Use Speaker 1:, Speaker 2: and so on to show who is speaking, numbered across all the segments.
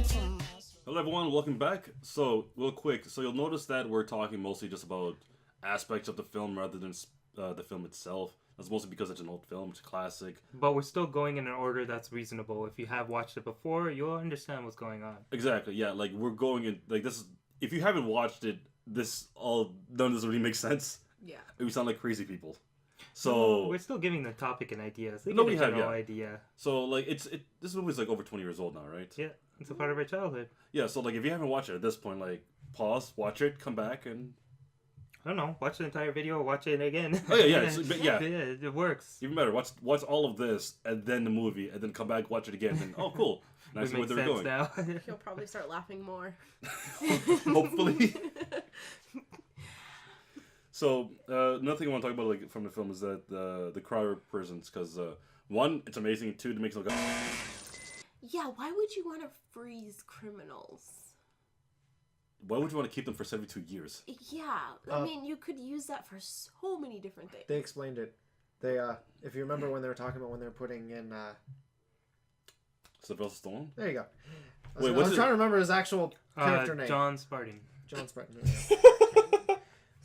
Speaker 1: Hello everyone, welcome back. So, real quick, so you'll notice that we're talking mostly just about aspects of the film rather than the film itself. That's mostly because it's an old film, it's a classic.
Speaker 2: But we're still going in an order that's reasonable. If you have watched it before, you'll understand what's going on.
Speaker 1: Exactly, yeah, like we're going in, like this is, if you haven't watched it, none of this really makes sense.
Speaker 3: Yeah.
Speaker 1: We sound like crazy people. So
Speaker 2: we're still giving the topic and ideas. They
Speaker 1: No,
Speaker 2: get
Speaker 1: we
Speaker 2: a
Speaker 1: have,
Speaker 2: general
Speaker 1: yeah.
Speaker 2: idea.
Speaker 1: So like this movie's like over 20 years old now, right?
Speaker 2: Yeah, it's a part of our childhood.
Speaker 1: Yeah, so like if you haven't watched it at this point, like pause, watch it, come back, and
Speaker 2: I don't know. Watch the entire video, watch it again.
Speaker 1: oh yeah, yeah.
Speaker 2: It works.
Speaker 1: Even better, watch all of this and then the movie, and then come back, watch it again, and oh cool, now I see where they're going.
Speaker 2: Now.
Speaker 3: He'll probably start laughing more.
Speaker 1: Hopefully. So another thing I want to talk about like from the film is that the crowd prisons, because one, it's amazing. Two, it makes no.
Speaker 3: Yeah, why would you want to freeze criminals?
Speaker 1: Why would you want to keep them for 72 years?
Speaker 3: Yeah, I mean, you could use that for so many different things.
Speaker 4: They explained it. They, if you remember when they were talking about when they were putting in,
Speaker 1: Sylvester Stallone?
Speaker 4: there you go.
Speaker 1: Wait,
Speaker 4: I
Speaker 1: what's
Speaker 4: was
Speaker 1: it?
Speaker 4: trying to remember his actual character name.
Speaker 2: John Spartan.
Speaker 4: John Spartan.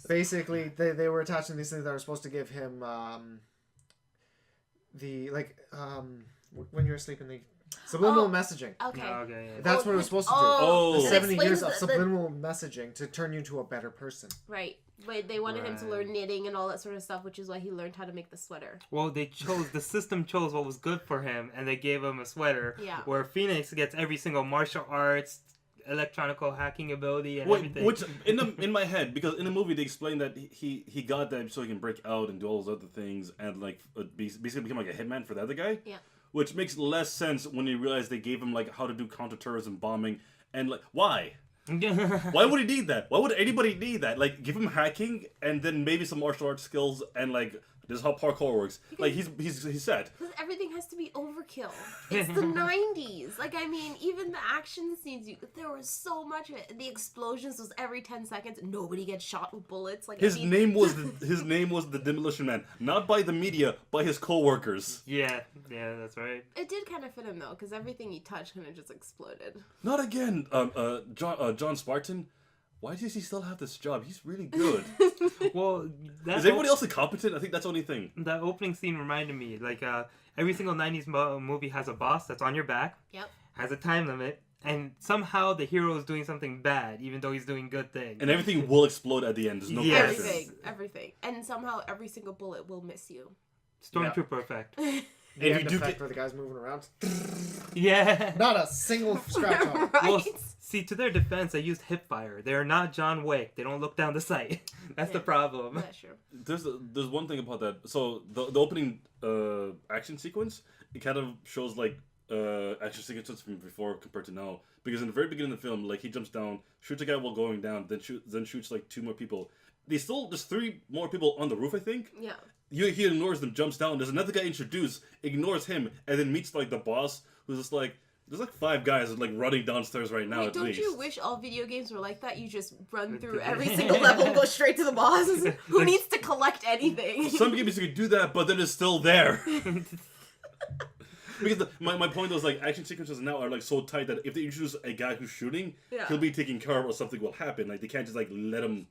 Speaker 4: Basically, they were attaching these things that were supposed to give him, when you're sleeping, the subliminal messaging.
Speaker 3: Okay.
Speaker 2: Oh, okay, yeah.
Speaker 4: That's what it was supposed to do.
Speaker 1: Oh.
Speaker 4: The
Speaker 3: It
Speaker 4: 70
Speaker 3: explains
Speaker 4: years of
Speaker 3: the-
Speaker 4: subliminal messaging to turn you into a better person.
Speaker 3: Right. But they wanted him to
Speaker 2: Right.
Speaker 3: learn knitting and all that sort of stuff, which is why he learned how to make the sweater.
Speaker 2: Well, the system chose what was good for him, and they gave him a sweater.
Speaker 3: Yeah.
Speaker 2: Where Phoenix gets every single martial arts, electronical hacking ability, and everything.
Speaker 1: Which in my head, because in the movie they explain that he got that so he can break out and do all those other things and like basically become like a hitman for the other guy.
Speaker 3: Yeah.
Speaker 1: Which makes less sense when you realize they gave him like how to do counterterrorism bombing and like why? Why would he need that? Why would anybody need that? Like give him hacking and then maybe some martial arts skills and like this is how parkour works. Like he's set.
Speaker 3: Because everything has to be overkill. It's the 90s. Like, I mean, even the action scenes, there was so much of it. The explosions was every 10 seconds. Nobody gets shot with bullets. Like
Speaker 1: His name was the Demolition Man, not by the media, by his co-workers.
Speaker 2: yeah, that's right.
Speaker 3: It did kind of fit him, though, because everything he touched kind of just exploded.
Speaker 1: Not again, John Spartan. Why does he still have this job? He's really good.
Speaker 2: Well,
Speaker 1: Is everybody else incompetent? I think that's the only thing.
Speaker 2: That opening scene reminded me, like, every single 90s movie has a boss that's on your back,
Speaker 3: Yep.
Speaker 2: has a time limit, and somehow the hero is doing something bad, even though he's doing good things.
Speaker 1: And everything will explode at the end. There's no
Speaker 2: Yes.
Speaker 1: question.
Speaker 3: Everything. And somehow every single bullet will miss you.
Speaker 2: Stormtrooper effect.
Speaker 4: The
Speaker 1: If
Speaker 4: end
Speaker 1: you do
Speaker 4: effect
Speaker 1: get-
Speaker 4: where the guy's moving around.
Speaker 2: Yeah.
Speaker 4: Not a single scratch on it.
Speaker 3: Right?
Speaker 2: Well, see, to their defense, they used hip fire. They're not John Wick. They don't look down the sight. That's the problem.
Speaker 3: That's true.
Speaker 1: There's one thing about that. So the opening action sequence, it kind of shows like action sequences from before compared to now. Because in the very beginning of the film, like he jumps down, shoots a guy while going down, then shoots like two more people. There's three more people on the roof, I think.
Speaker 3: Yeah.
Speaker 1: He ignores them, jumps down. There's another guy introduced, ignores him, and then meets like the boss, who's just like, there's like five guys like running downstairs right now.
Speaker 3: Wait,
Speaker 1: at
Speaker 3: don't
Speaker 1: least.
Speaker 3: you wish all video games were like that? You just run through every single level and go straight to the boss? Who needs to collect anything?
Speaker 1: Some games you can do that, but then it's still there. Because my point was like action sequences now are like so tight that if they introduce a guy who's shooting,
Speaker 3: Yeah.
Speaker 1: he'll be taken care of or something will happen. Like they can't just like let him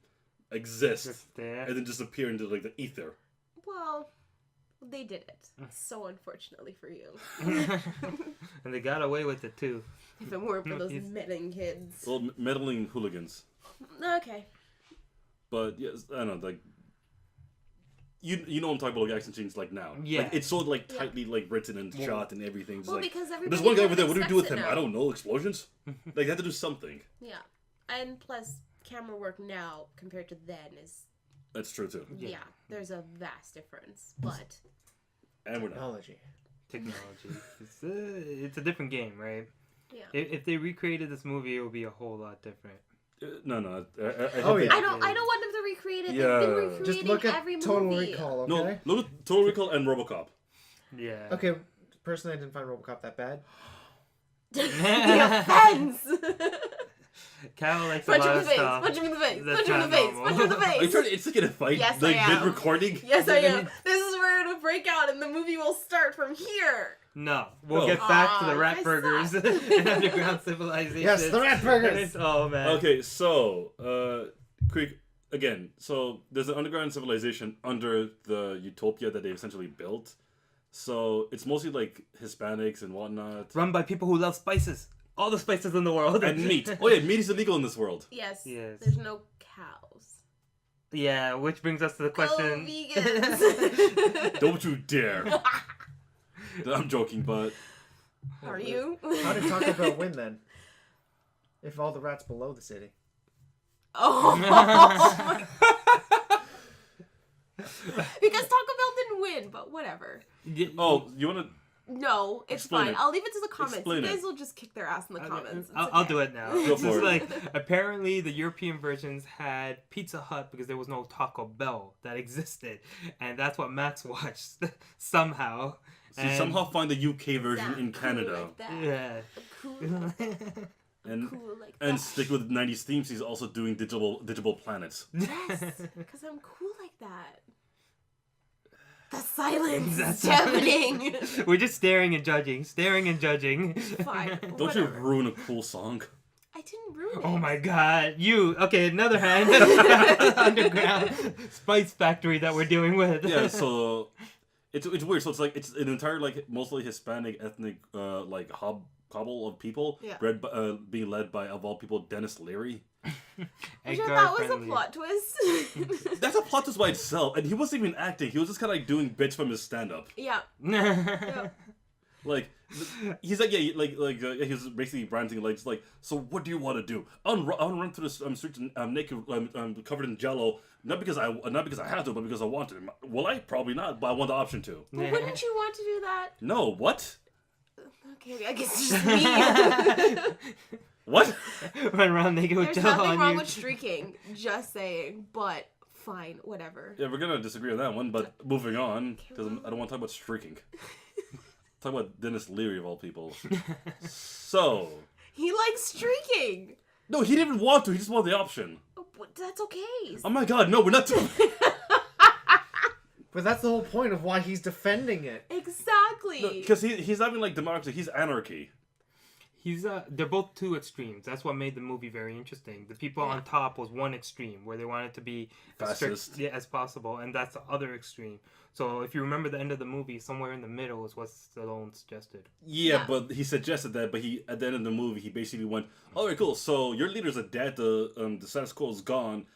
Speaker 1: exist
Speaker 2: Just there.
Speaker 1: and then disappear into like the ether.
Speaker 3: Well, they did it. So unfortunately for you.
Speaker 2: And they got away with it, too.
Speaker 3: If it weren't for those
Speaker 2: He's-
Speaker 3: meddling kids.
Speaker 1: Well, meddling hooligans.
Speaker 3: Okay.
Speaker 1: But yes, I don't know, like you know what I'm talking about, like action scenes like now.
Speaker 2: Yeah.
Speaker 1: Like, it's so like tightly like written and shot and everything. It's
Speaker 3: Well,
Speaker 1: like,
Speaker 3: because everybody
Speaker 1: there's one guy
Speaker 3: kind
Speaker 1: over there.
Speaker 3: of
Speaker 1: What do we do with
Speaker 3: expects
Speaker 1: him?
Speaker 3: it
Speaker 1: I
Speaker 3: now.
Speaker 1: don't know. Explosions? Like they have to do something.
Speaker 3: Yeah. And plus, camera work now compared to then is...
Speaker 1: That's true too.
Speaker 3: Yeah, there's a vast difference. But...
Speaker 1: And we're not.
Speaker 2: Technology. It's a different game, right?
Speaker 3: Yeah.
Speaker 2: If they recreated this movie, it would be a whole lot different.
Speaker 1: No. I
Speaker 4: Oh, yeah.
Speaker 3: I don't want them to recreate it.
Speaker 1: Yeah.
Speaker 3: They've been recreating
Speaker 4: Just look at
Speaker 3: every
Speaker 4: Total
Speaker 3: movie.
Speaker 4: Recall,
Speaker 1: No,
Speaker 4: okay?
Speaker 1: look at Total Recall and RoboCop.
Speaker 2: Yeah.
Speaker 4: Okay, personally, I didn't find RoboCop that bad.
Speaker 3: The offense!
Speaker 2: Cal likes
Speaker 3: Punch
Speaker 2: a
Speaker 3: him
Speaker 2: lot
Speaker 3: in
Speaker 2: of
Speaker 3: the face.
Speaker 2: stuff.
Speaker 3: Punch him in the face.
Speaker 2: That's
Speaker 3: Punch him in the
Speaker 2: not
Speaker 3: face.
Speaker 2: normal.
Speaker 3: Punch him in the
Speaker 1: Are you
Speaker 3: face.
Speaker 1: trying to instigate a fight?
Speaker 3: Yes,
Speaker 1: like
Speaker 3: I am.
Speaker 1: mid-recording?
Speaker 3: Yes, I am. This is where it'll break out, and the movie will start from here.
Speaker 2: No, we'll
Speaker 1: Oh.
Speaker 2: get back to the
Speaker 3: Aw,
Speaker 2: rat
Speaker 3: you guys
Speaker 2: burgers
Speaker 3: suck.
Speaker 2: and underground civilization.
Speaker 4: Yes, the rat burgers.
Speaker 2: Oh man.
Speaker 1: Okay, so quick again. So there's an underground civilization under the utopia that they essentially built. So it's mostly like Hispanics and whatnot,
Speaker 2: Run by people who love spices. All the spices in the world.
Speaker 1: and meat. Oh yeah, meat is illegal in this world.
Speaker 3: Yes.
Speaker 2: Yes.
Speaker 3: There's no cows.
Speaker 2: Yeah, which brings us to the
Speaker 3: Go
Speaker 2: question.
Speaker 3: vegans.
Speaker 1: Don't you dare! I'm joking, but
Speaker 3: Are you?
Speaker 4: How did Taco Bell win then? If all the rats below the city.
Speaker 3: Oh my. Because Taco Bell didn't win, but whatever.
Speaker 1: oh, you wanna?
Speaker 3: No, it's
Speaker 1: Explain
Speaker 3: fine.
Speaker 1: it.
Speaker 3: I'll leave it to the comments.
Speaker 1: Explain
Speaker 3: You guys
Speaker 1: it.
Speaker 3: will just kick their ass in the comments. It's
Speaker 2: I'll
Speaker 3: okay.
Speaker 2: do it now.
Speaker 1: Go
Speaker 2: It's
Speaker 1: for
Speaker 2: just
Speaker 1: it.
Speaker 2: like apparently the European versions had Pizza Hut because there was no Taco Bell that existed, and that's what Max watched somehow.
Speaker 1: See,
Speaker 2: And-
Speaker 1: somehow find the UK version
Speaker 3: That
Speaker 1: in
Speaker 3: cool
Speaker 1: Canada
Speaker 3: like that.
Speaker 2: Yeah.
Speaker 3: Cool like that.
Speaker 1: and
Speaker 3: Cool like
Speaker 1: and
Speaker 3: that.
Speaker 1: stick with 90s themes. He's also doing digital planets.
Speaker 3: Yes, because I'm cool like that. The silence
Speaker 2: That's-
Speaker 3: is deafening.
Speaker 2: We're just staring and judging,
Speaker 3: Fine.
Speaker 1: Don't you
Speaker 3: whatever.
Speaker 1: ruin a cool song?
Speaker 3: I didn't ruin it.
Speaker 2: Oh my god, you. Okay, another hand. Underground spice factory that we're dealing with.
Speaker 1: Yeah, so it's weird. So it's an entire like mostly Hispanic ethnic like hobble of people,
Speaker 3: Yeah.
Speaker 1: being led by of all people Dennis Leary.
Speaker 3: Which I
Speaker 2: Edgar
Speaker 3: thought was a
Speaker 2: friendly.
Speaker 3: plot twist.
Speaker 1: That's a plot twist by itself, and he wasn't even acting. He was just kind of like doing bits from his stand up.
Speaker 3: yeah. Yeah.
Speaker 1: Like he's like he was basically ranting like just like, so what do you want to do? I want to run through the streets naked, covered in jello, not because I have to, but because I want to. Well, I probably not, but I want the option to.
Speaker 3: But wouldn't you want to do that?
Speaker 1: No, what?
Speaker 3: Okay, I guess it's just me.
Speaker 1: What?
Speaker 2: Run around naked with
Speaker 3: There's
Speaker 2: jello
Speaker 3: nothing
Speaker 2: on
Speaker 3: wrong
Speaker 2: you.
Speaker 3: with streaking. Just saying. But fine, whatever.
Speaker 1: Yeah, we're gonna disagree on that one, but moving on because I don't want to talk about streaking. Talk about Dennis Leary of all people. So
Speaker 3: He likes streaking.
Speaker 1: no, he didn't want to. He just wanted the option.
Speaker 3: Oh, but that's okay.
Speaker 1: Oh my god, no, we're not doing.
Speaker 4: But that's the whole point of why he's defending it.
Speaker 3: Exactly.
Speaker 1: Because he's not even like democracy. He's anarchy.
Speaker 2: They're both two extremes. That's what made the movie very interesting. The people on top was one extreme where they wanted to be as
Speaker 1: Fascist.
Speaker 2: strict as possible, and that's the other extreme. So if you remember the end of the movie, somewhere in the middle is what Stallone suggested.
Speaker 1: Yeah,
Speaker 3: Yeah.
Speaker 1: but he suggested that. But he at the end of the movie, he basically went, "All right, cool. So your leaders are dead. The status quo is gone,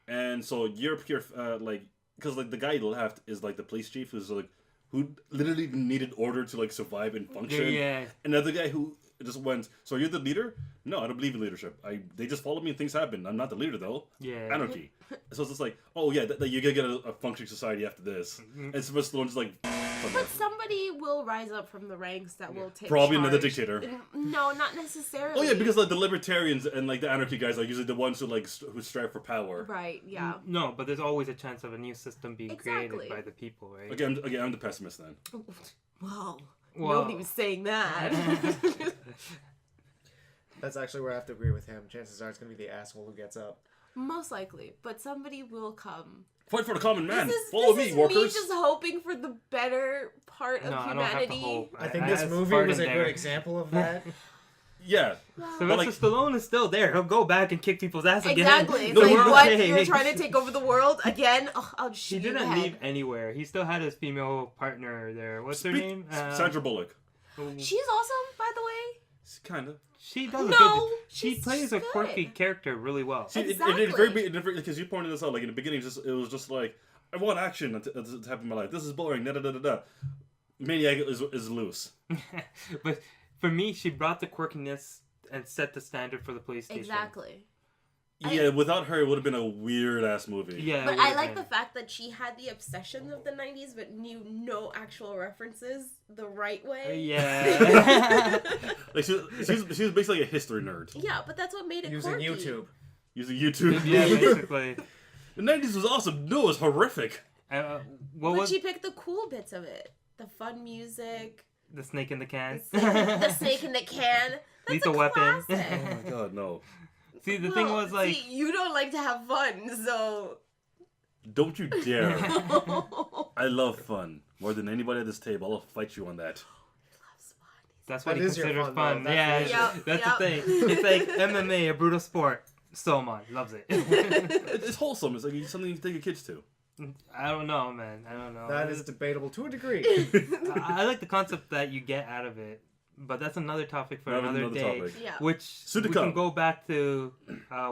Speaker 1: and so you're here, like, because like the guy left is like the police chief who's like who literally needed order to like survive and function.
Speaker 2: Yeah.
Speaker 1: Another guy who just went, so you're the leader? No, I don't believe in leadership. They just follow me and things happen. I'm not the leader though.
Speaker 2: Yeah.
Speaker 1: Anarchy. So it's just like, oh yeah, that you're gonna get a functioning society after this. And so Stallone just like,
Speaker 3: But somebody will rise up from the ranks that will take
Speaker 1: probably another
Speaker 3: charge.
Speaker 1: dictator.
Speaker 3: No, not necessarily.
Speaker 1: Oh yeah, because like the libertarians and like the anarchy guys are usually the ones who like who strive for power.
Speaker 3: Right, yeah.
Speaker 2: No, but there's always a chance of a new system being
Speaker 3: Exactly.
Speaker 2: created by the people, right?
Speaker 1: Again, I'm the pessimist then.
Speaker 3: Whoa.
Speaker 2: Well-
Speaker 3: Nobody was saying that.
Speaker 4: That's actually where I have to agree with him. Chances are it's going to be the asshole who gets up.
Speaker 3: Most likely, but somebody will come.
Speaker 1: Fight for the common man.
Speaker 3: This is,
Speaker 1: Follow
Speaker 3: this
Speaker 1: me,
Speaker 3: is
Speaker 1: workers.
Speaker 3: me just hoping for the better part of
Speaker 2: No, I don't have to
Speaker 3: humanity.
Speaker 2: hope.
Speaker 4: I think this movie was a good example of that.
Speaker 1: Yeah.
Speaker 2: Sylvester
Speaker 1: like-
Speaker 2: Stallone is still there. He'll go back and kick people's ass again.
Speaker 3: Exactly. It's
Speaker 2: So
Speaker 3: like,
Speaker 2: we're
Speaker 3: what?
Speaker 2: okay.
Speaker 3: You're trying to take over the world again? Oh, I'll shoot
Speaker 2: He
Speaker 3: you in the
Speaker 2: didn't
Speaker 3: head.
Speaker 2: leave anywhere. He still had his female partner there. What's her name?
Speaker 1: Sandra Bullock.
Speaker 3: She's awesome, by the way.
Speaker 1: Kind of.
Speaker 2: She does a
Speaker 3: No,
Speaker 2: good. She
Speaker 3: she's
Speaker 2: plays a
Speaker 3: good.
Speaker 2: quirky character really well.
Speaker 1: See,
Speaker 3: Exactly.
Speaker 1: it very because you pointed this out. Like in the beginning, it was just like I want action to happen in my life. This is boring. Da da da da da. Maniac is loose.
Speaker 2: But for me, she brought the quirkiness and set the standard for the PlayStation.
Speaker 3: Exactly.
Speaker 1: Yeah, without her, it would have been a weird ass movie.
Speaker 2: Yeah,
Speaker 3: But
Speaker 2: it
Speaker 3: I
Speaker 2: would've
Speaker 3: like
Speaker 2: been.
Speaker 3: the fact that she had the obsession of the 90s but knew no actual references the right way.
Speaker 2: Yeah.
Speaker 1: Like she was basically like a history nerd
Speaker 3: Yeah, but that's what made it
Speaker 4: Using
Speaker 3: quirky.
Speaker 4: YouTube.
Speaker 1: using YouTube.
Speaker 2: yeah, basically.
Speaker 1: The 90s was awesome. No, it was horrific.
Speaker 2: What
Speaker 3: But
Speaker 2: was
Speaker 3: she picked the cool bits of it. The fun music,
Speaker 2: the snake in the can?
Speaker 3: the snake in the can. That's
Speaker 2: Lethal
Speaker 3: a
Speaker 2: Weapon.
Speaker 3: classic.
Speaker 1: Oh my god, no.
Speaker 2: See, the thing was like,
Speaker 3: see, you don't like to have fun, so.
Speaker 1: Don't you dare. I love fun. More than anybody at this table. I'll fight you on that.
Speaker 2: that's what
Speaker 4: That
Speaker 2: he
Speaker 4: is your
Speaker 2: considers
Speaker 4: fun,
Speaker 2: fun.
Speaker 4: though.
Speaker 2: Yeah,
Speaker 3: Yep,
Speaker 2: that's
Speaker 3: yep.
Speaker 2: the thing. It's like MMA, a brutal sport. Suleman loves it.
Speaker 1: It's wholesome. It's like something you can take your kids to.
Speaker 2: I don't know, man. I don't know.
Speaker 4: That is debatable to a degree.
Speaker 2: I like the concept that you get out of it, but that's another topic for another day.
Speaker 1: topic.
Speaker 3: Yeah.
Speaker 2: Which
Speaker 1: Soon to
Speaker 2: we
Speaker 1: come.
Speaker 2: can go back to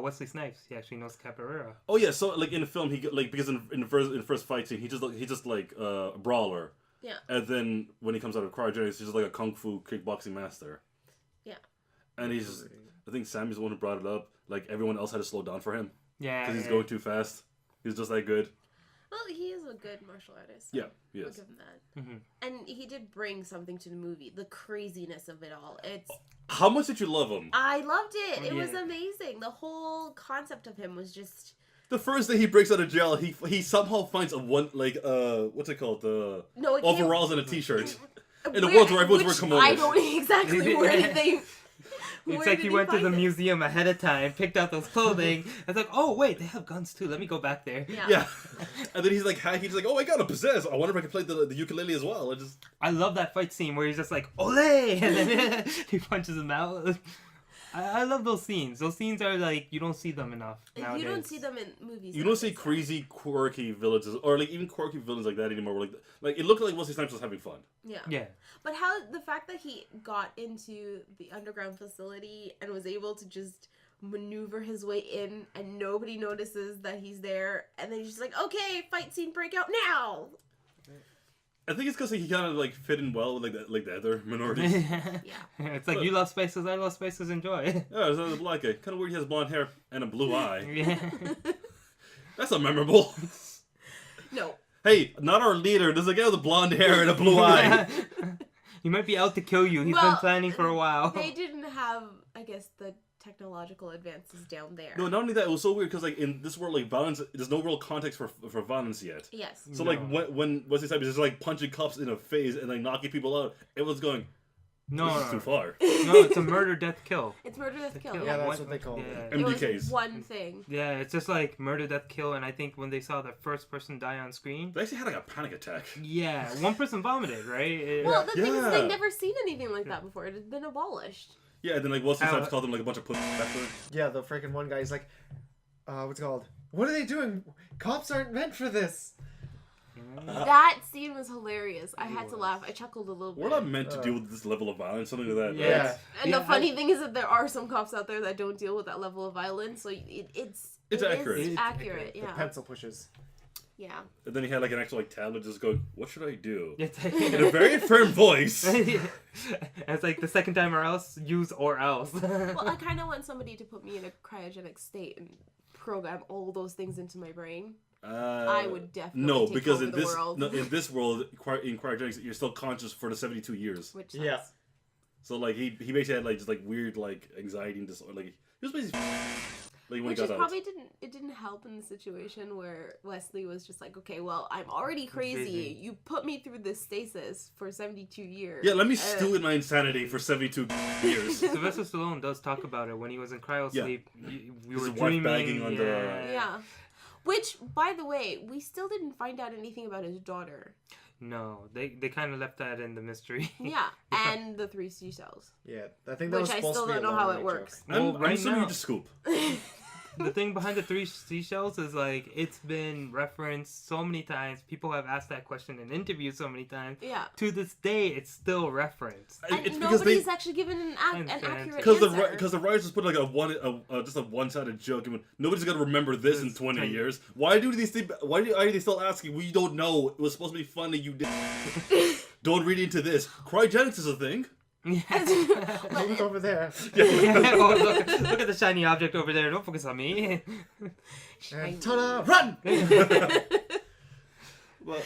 Speaker 2: Wesley Snipes. He actually knows Capoeira.
Speaker 1: Oh yeah, so like in the film, he like because in the first fight scene, he's just like a brawler.
Speaker 3: Yeah.
Speaker 1: And then when he comes out of cryogenics, he's just like a kung fu kickboxing master.
Speaker 3: Yeah.
Speaker 1: And he's, I think Sammy's the one who brought it up. Like everyone else had to slow down for him
Speaker 2: Yeah.
Speaker 1: because he's going too fast. He's just that good.
Speaker 3: Well, he is a good martial artist. So
Speaker 1: Yeah, he
Speaker 3: I'll
Speaker 1: is.
Speaker 3: give him that.
Speaker 2: Mhm.
Speaker 3: And he did bring something to the movie. The craziness of it all. It's.
Speaker 1: How much did you love him?
Speaker 3: I loved it. It was
Speaker 2: Yeah.
Speaker 3: amazing. The whole concept of him was just.
Speaker 1: The first day he breaks out of jail, he somehow finds what's it called, the
Speaker 3: No, it can't-
Speaker 1: overalls and a t-shirt. In a world where everyone's wearing
Speaker 3: I
Speaker 1: kimonos.
Speaker 3: don't exactly where did they.
Speaker 2: It's
Speaker 3: where
Speaker 2: like
Speaker 3: did
Speaker 2: he went to
Speaker 3: find
Speaker 2: the
Speaker 3: it?
Speaker 2: museum ahead of time, picked out those clothing. It's like, oh wait, they have guns too. Let me go back there.
Speaker 3: Yeah.
Speaker 1: Yeah, and then he's like, oh, I got a possess. I wonder if I can play the ukulele as well.
Speaker 2: I love that fight scene where he's just like, ole! And then he punches him out. I love those scenes. Those scenes are like, you don't see them enough nowadays.
Speaker 3: You don't see them in movies.
Speaker 1: You don't see
Speaker 3: nowadays.
Speaker 1: crazy, quirky villains, or like even quirky villains like that anymore. Like it looked like Wesley Snipes was having fun.
Speaker 3: Yeah.
Speaker 2: Yeah.
Speaker 3: But how the fact that he got into the underground facility and was able to just maneuver his way in and nobody notices that he's there, and then he's just like, okay, fight scene breakout now.
Speaker 1: I think it's because he kind of like fit in well with like the other minorities.
Speaker 3: Yeah.
Speaker 2: It's like, you love spaces, I love spaces, enjoy.
Speaker 1: Yeah, there's another black guy. Kind of weird. He has blonde hair and a blue eye.
Speaker 2: Yeah.
Speaker 1: That's not memorable.
Speaker 3: No.
Speaker 1: Hey, not our leader. There's a guy with a blonde hair and a blue eye.
Speaker 2: He might be out to kill you. He's been
Speaker 3: Well,
Speaker 2: planning for a while.
Speaker 3: They didn't have, I guess, the technological advances down there.
Speaker 1: No, not only that, it was so weird because like in this world, like violence, there's no real context for violence yet.
Speaker 3: Yes.
Speaker 1: So
Speaker 2: No.
Speaker 1: like when Wesley Snipes is just like punching cops in the face and like knocking people out, everyone's going,
Speaker 2: No,
Speaker 1: this is too far.
Speaker 2: no, it's a murder, death, kill.
Speaker 3: It's murder, death, kill.
Speaker 2: kill.
Speaker 4: Yeah,
Speaker 3: Yeah.
Speaker 4: that's what they call it.
Speaker 2: Yeah.
Speaker 3: It was
Speaker 1: MDKs.
Speaker 3: one thing.
Speaker 2: Yeah, it's just like murder, death, kill, and I think when they saw the first person die on screen,
Speaker 1: They actually had like a panic attack.
Speaker 2: yeah, one person vomited, right?
Speaker 3: Well, the thing is,
Speaker 1: Yeah.
Speaker 3: they'd never seen anything like that before. It had been abolished.
Speaker 1: Yeah, and then like Wesley Snipes
Speaker 2: Uh,
Speaker 1: called them like a bunch of pussies after.
Speaker 4: Yeah, the freaking one guy, he's like, what's it called? What are they doing? Cops aren't meant for this.
Speaker 3: That scene was hilarious. I had to laugh. I chuckled a little bit.
Speaker 1: We're not meant to deal with this level of violence, something like that.
Speaker 2: Yeah.
Speaker 4: Yeah.
Speaker 3: And
Speaker 2: Yeah,
Speaker 3: the funny thing is that there are some cops out there that don't deal with that level of violence, so it's
Speaker 1: accurate.
Speaker 3: It is
Speaker 2: It's
Speaker 3: accurate,
Speaker 4: The
Speaker 3: yeah.
Speaker 4: pencil pushes.
Speaker 3: Yeah.
Speaker 1: And then he had like an actual like tablet just going, what should I do?
Speaker 2: It's
Speaker 1: In a very firm voice.
Speaker 2: It's like the second time or else, use or else.
Speaker 3: Well, I kind of want somebody to put me in a cryogenic state and program all those things into my brain. I would definitely
Speaker 1: no,
Speaker 3: take
Speaker 1: because
Speaker 3: over
Speaker 1: in
Speaker 3: the
Speaker 1: this
Speaker 3: world.
Speaker 1: in this world in cryogenics you're still conscious for the 72 years.
Speaker 3: Which
Speaker 4: Yeah.
Speaker 3: sucks.
Speaker 1: So like he basically had like just like weird like anxiety and disorder. Like he was basically like when
Speaker 3: Which
Speaker 1: he
Speaker 3: is
Speaker 1: got out.
Speaker 3: probably didn't help in the situation where Wesley was just like, okay, well, I'm already crazy.
Speaker 2: Crazy.
Speaker 3: You put me through this stasis for 72 years.
Speaker 1: Yeah, let me stew in my insanity for 72 years.
Speaker 2: Sylvester Stallone does talk about it when he was in cryo
Speaker 1: Yeah.
Speaker 2: sleep. We
Speaker 1: His
Speaker 2: were
Speaker 1: wife
Speaker 2: dreaming.
Speaker 1: bagging on the-
Speaker 3: Yeah. Which, by the way, we still didn't find out anything about his daughter.
Speaker 2: No, they kind of left that in the mystery.
Speaker 3: Yeah, and the 3 seashells.
Speaker 4: Yeah, I think that
Speaker 3: Which
Speaker 4: was
Speaker 3: I
Speaker 4: supposed
Speaker 3: still
Speaker 4: to be
Speaker 3: don't
Speaker 4: a
Speaker 3: know how
Speaker 4: long
Speaker 3: it
Speaker 4: range
Speaker 3: works.
Speaker 2: Well,
Speaker 1: I'm
Speaker 2: right
Speaker 1: assuming
Speaker 2: now,
Speaker 1: you just scoop.
Speaker 2: the thing behind the 3 seashells is like it's been referenced so many times. People have asked that question in interviews so many times.
Speaker 3: Yeah.
Speaker 2: To this day, it's still referenced.
Speaker 3: And
Speaker 1: It's because
Speaker 3: nobody's
Speaker 1: they
Speaker 3: actually given an
Speaker 2: understand.
Speaker 3: accurate
Speaker 1: because
Speaker 3: answer.
Speaker 1: the writers just put like just a one-sided joke. I mean, nobody's gonna remember this in
Speaker 2: It's
Speaker 1: 20
Speaker 2: 20.
Speaker 1: years. Why are they still asking? We don't know. It was supposed to be funny. You did. Don't read into this. Cryogenics is a thing.
Speaker 4: Look over there.
Speaker 2: Oh, look at the shiny object over there. Don't focus on me.
Speaker 4: And ta-da! Run!
Speaker 1: Well,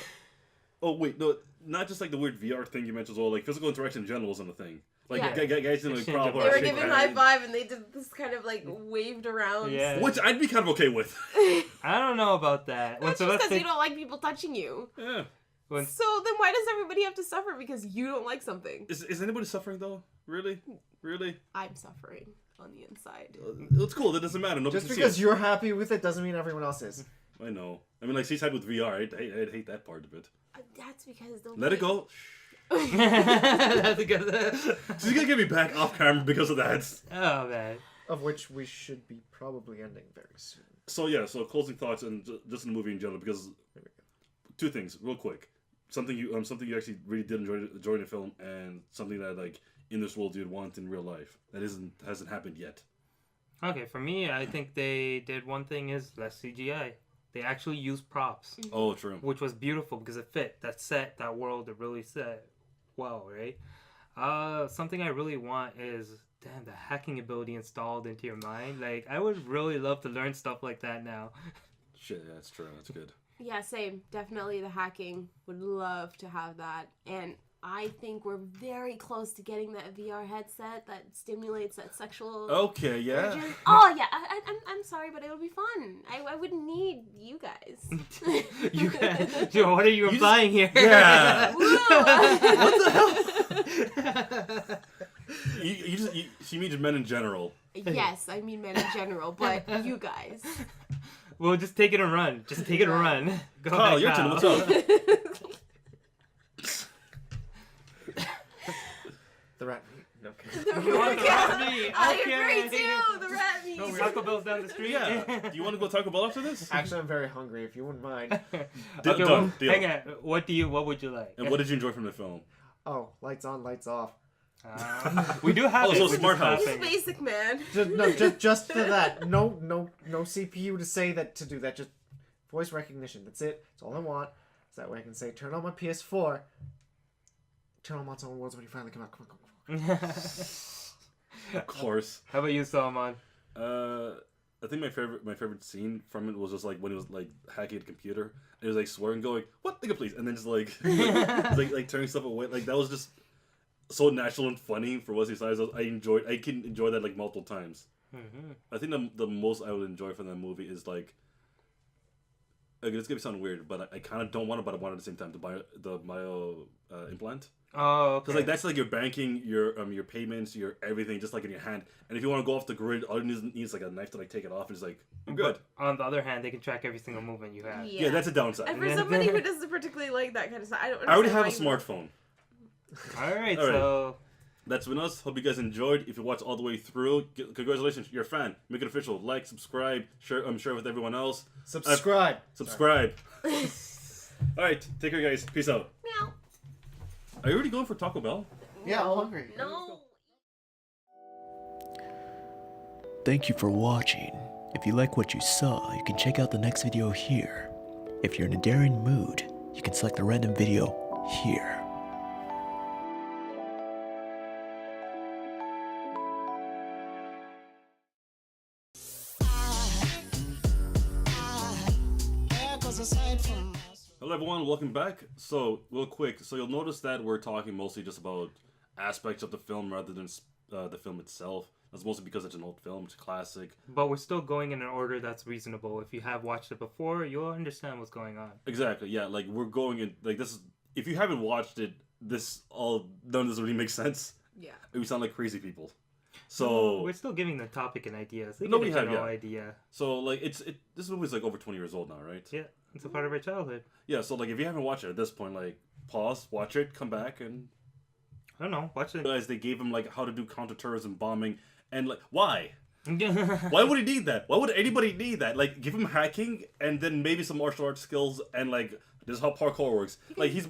Speaker 1: oh wait, no, not just like the weird VR thing you mentioned as well. Like physical interaction in general isn't a thing. Like
Speaker 3: Yeah.
Speaker 1: guys doing like
Speaker 2: Exchange
Speaker 1: proper
Speaker 2: of
Speaker 3: They were
Speaker 1: shake
Speaker 3: giving
Speaker 1: hands.
Speaker 3: high five and they did this kind of like waved around.
Speaker 2: Yeah.
Speaker 1: Which I'd be kind of okay with.
Speaker 2: I don't know about that.
Speaker 3: That's just because you don't like people touching you.
Speaker 1: Yeah.
Speaker 2: when
Speaker 3: So then why does everybody have to suffer because you don't like something?
Speaker 1: Is anybody suffering though? Really? Really?
Speaker 3: I'm suffering. on the inside.
Speaker 1: It's cool. That doesn't matter. Nobody
Speaker 4: Just
Speaker 1: can
Speaker 4: because
Speaker 1: see
Speaker 4: you're happy with it doesn't mean everyone else is.
Speaker 1: it. I know. I mean, like she's had with VR. I'd hate that part of it.
Speaker 3: That's because
Speaker 1: Let it go.
Speaker 2: That's a good.
Speaker 1: She's gonna get me back off camera because of that.
Speaker 2: Oh man.
Speaker 4: Of which we should be probably ending very soon.
Speaker 1: So yeah. So closing thoughts and just in the movie in general, because two things, real quick. Something you actually really did enjoy in the film, and something that like in this world you'd want in real life that hasn't happened yet.
Speaker 2: Okay, for me, I think they did one thing is less CGI. They actually used props,
Speaker 1: Oh, true.
Speaker 2: which was beautiful because it fit that set, that world. It really set well, right? Something I really want is the hacking ability installed into your mind. Like, I would really love to learn stuff like that now.
Speaker 1: Shit, yeah, that's true. That's good.
Speaker 3: Yeah, same. Definitely the hacking. Would love to have that. And I think we're very close to getting that VR headset that stimulates that sexual
Speaker 1: Okay, yeah.
Speaker 3: urges. Oh, yeah. I'm sorry, but it'll be fun. I wouldn't need you guys.
Speaker 2: You guys, what are you implying here?
Speaker 1: Yeah.
Speaker 3: What
Speaker 1: the hell? She means men in general.
Speaker 3: Yes, I mean men in general, but you guys.
Speaker 2: We'll just take it and run. Just take it and run. Go
Speaker 1: Kyle,
Speaker 2: ahead,
Speaker 1: your turn. What's up?
Speaker 4: The rat meat. No, okay.
Speaker 2: You want the rat meat?
Speaker 3: I
Speaker 2: Okay.
Speaker 3: agree too. The rat meat.
Speaker 2: No, Taco Bell's down the street.
Speaker 1: Yeah. Do you want to go Taco Bell after this?
Speaker 4: Actually, I'm very hungry. If you wouldn't mind.
Speaker 2: Okay,
Speaker 1: Deal.
Speaker 2: well, hang on. What would you like?
Speaker 1: And what did you enjoy from the film?
Speaker 4: Oh, lights on, lights off.
Speaker 2: We do have
Speaker 1: Oh,
Speaker 2: it.
Speaker 1: so
Speaker 2: we're
Speaker 1: smart
Speaker 2: just
Speaker 1: house.
Speaker 3: He's
Speaker 2: laughing.
Speaker 3: basic, man.
Speaker 4: Just for that. No CPU to say that to do that. Just voice recognition. That's it. That's all I want. So that way I can say, turn on my PS4. Turn on Monster Hunter Worlds when you finally come out. Come on.
Speaker 1: Of course.
Speaker 2: How about you, Suleman?
Speaker 1: I think my favorite scene from it was just like when he was like hacking the computer and he was like swearing, going, "What? Nigga, please!" And then just like like turning stuff away. Like that was just so natural and funny for Wesley Snipes. I can enjoy that like multiple times.
Speaker 2: Mm-hmm.
Speaker 1: I think the most I would enjoy from that movie is like. Okay, it's gonna sound weird, but I kind of don't want it, but I want it at the same time. The bio implant.
Speaker 2: Oh, okay.
Speaker 1: Because like that's like your banking, your payments, your everything, just like in your hand. And if you want to go off the grid, all you need is like a knife to like take it off. And it's like I'm good.
Speaker 2: But on the other hand, they can track every single movement you have.
Speaker 1: Yeah, that's a downside.
Speaker 3: And for somebody who doesn't particularly like that kind of stuff, I don't understand.
Speaker 1: I already have
Speaker 3: why
Speaker 1: a smartphone.
Speaker 2: All right,
Speaker 1: All right.
Speaker 2: so
Speaker 1: That's been us. Hope you guys enjoyed. If you watched all the way through, congratulations, you're a fan. Make it official. Like, subscribe, share with everyone else.
Speaker 4: Subscribe.
Speaker 1: Subscribe. All right, take care, guys. Peace out.
Speaker 3: Meow.
Speaker 1: Are you already going for Taco Bell?
Speaker 4: Yeah, I'm hungry.
Speaker 3: No.
Speaker 5: Thank you for watching. If you like what you saw, you can check out the next video here. If you're in a daring mood, you can select a random video here.
Speaker 1: Hello everyone, welcome back. So, real quick, so you'll notice that we're talking mostly just about aspects of the film rather than the film itself. That's mostly because it's an old film, it's a classic.
Speaker 2: but we're still going in an order that's reasonable. If you have watched it before, you'll understand what's going on.
Speaker 1: Exactly, yeah, like we're going in, like this is, if you haven't watched it, none of this really makes sense.
Speaker 3: Yeah.
Speaker 1: We sound like crazy people. So,
Speaker 2: we're still giving the topic and ideas. They
Speaker 1: No,
Speaker 2: get a
Speaker 1: we have,
Speaker 2: general
Speaker 1: yeah.
Speaker 2: idea.
Speaker 1: so like this movie's like over 20 years old now, right?
Speaker 2: Yeah, it's a part of our childhood.
Speaker 1: Yeah, so like if you haven't watched it at this point, like pause, watch it, come back, and
Speaker 2: I don't know. Watch it.
Speaker 1: guys, they gave him like how to do counterterrorism bombing, and like why? Why
Speaker 2: Why
Speaker 1: would he need that? Why would anybody need that? Like, give him hacking and then maybe some martial arts skills and like this is how parkour works. Like he's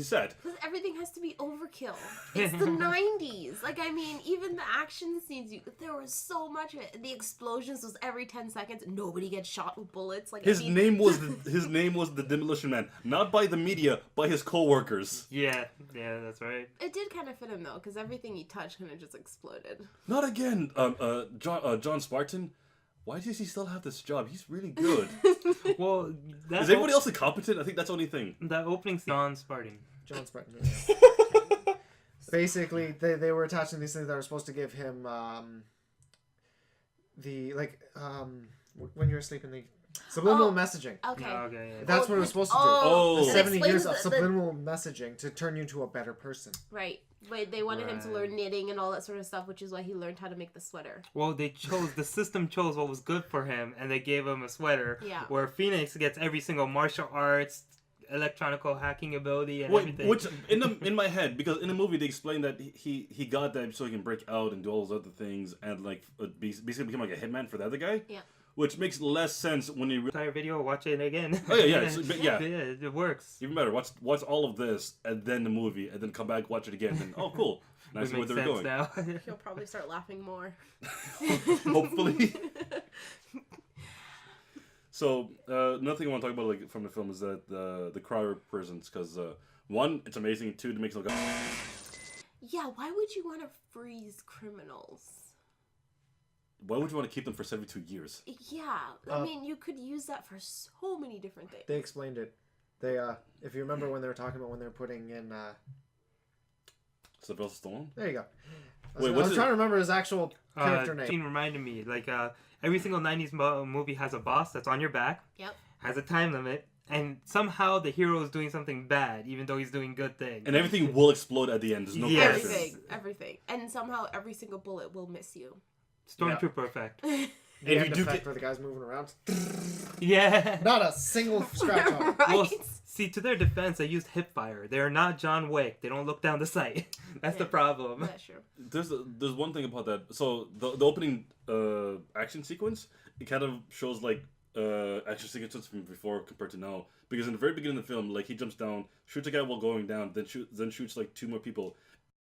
Speaker 1: set.
Speaker 3: Because everything has to be overkill. It's the 90s. Like, I mean, even the action scenes, there was so much of it. The explosions was every 10 seconds. Nobody gets shot with bullets. Like,
Speaker 1: His
Speaker 3: I mean,
Speaker 1: name was the Demolition Man, not by the media, by his co-workers.
Speaker 2: Yeah, that's right.
Speaker 3: It did kind of fit him, though, because everything he touched kind of just exploded.
Speaker 1: Not again. John Spartan. Why does he still have this job? He's really good.
Speaker 2: Well, that
Speaker 1: Is everybody else incompetent? I think that's the only thing.
Speaker 2: that opening John Spartan.
Speaker 4: John Spartan. Yeah. Basically, they were attaching these things that were supposed to give him when you're asleep and they Subliminal
Speaker 3: Oh.
Speaker 4: messaging.
Speaker 3: Okay.
Speaker 2: Okay. Yeah.
Speaker 4: That's what it was supposed to do.
Speaker 1: Oh.
Speaker 4: The
Speaker 1: It
Speaker 4: 70
Speaker 3: explains
Speaker 4: years of
Speaker 3: the-
Speaker 4: subliminal messaging to turn you into a better person.
Speaker 3: Right. But they wanted him to
Speaker 2: Right.
Speaker 3: learn knitting and all that sort of stuff, which is why he learned how to make the sweater.
Speaker 2: Well, the system chose what was good for him, and they gave him a sweater.
Speaker 3: Yeah.
Speaker 2: Where Phoenix gets every single martial arts, electronical hacking ability, and
Speaker 1: Wait,
Speaker 2: everything.
Speaker 1: which in my head, because in the movie they explain that he got that so he can break out and do all those other things and like basically become like a hitman for the other guy.
Speaker 3: Yeah.
Speaker 1: Which makes less sense when you.
Speaker 2: Entire video, watch it again.
Speaker 1: Oh yeah, yeah.
Speaker 2: Yeah, it works.
Speaker 1: Even better, watch all of this and then the movie and then come back watch it again. And oh, cool. Now I
Speaker 2: It
Speaker 1: see where
Speaker 2: makes
Speaker 1: they're
Speaker 2: sense
Speaker 1: going.
Speaker 2: now.
Speaker 3: He'll probably start laughing more.
Speaker 1: Hopefully. So another thing I want to talk about like from the film is that the cryo prisons, because one, it's amazing. Two, it makes it look.
Speaker 3: Yeah, why would you want to freeze criminals?
Speaker 1: Why would you want to keep them for 72 years?
Speaker 3: Yeah, I mean, you could use that for so many different things.
Speaker 4: They explained it. They if you remember when they were talking about when they were putting in
Speaker 1: Sylvester Stallone?
Speaker 4: there you go.
Speaker 1: Wait,
Speaker 4: I
Speaker 1: what's
Speaker 4: was
Speaker 1: it-
Speaker 4: trying to remember his actual character name.
Speaker 2: Gene reminded me, like, every single 90s movie has a boss that's on your back,
Speaker 3: Yep.
Speaker 2: has a time limit, and somehow the hero is doing something bad, even though he's doing good things.
Speaker 1: And everything will explode at the end. There's no
Speaker 2: Yes.
Speaker 1: question.
Speaker 3: Everything. And somehow every single bullet will miss you.
Speaker 2: Stormtrooper effect.
Speaker 4: The
Speaker 1: if
Speaker 4: end
Speaker 1: you do
Speaker 4: effect
Speaker 1: get-
Speaker 4: where the guy's moving around.
Speaker 2: Yeah.
Speaker 4: Not a single scratch on.
Speaker 3: Right?
Speaker 2: Well, see, to their defense, they used hip fire. They are not John Wick. They don't look down the sight. That's the
Speaker 3: Yeah.
Speaker 2: problem.
Speaker 3: Yeah, sure.
Speaker 1: There's one thing about that. So the opening action sequence, it kind of shows like action sequences from before compared to now. Because in the very beginning of the film, like he jumps down, shoots a guy while going down, then shoots like two more people,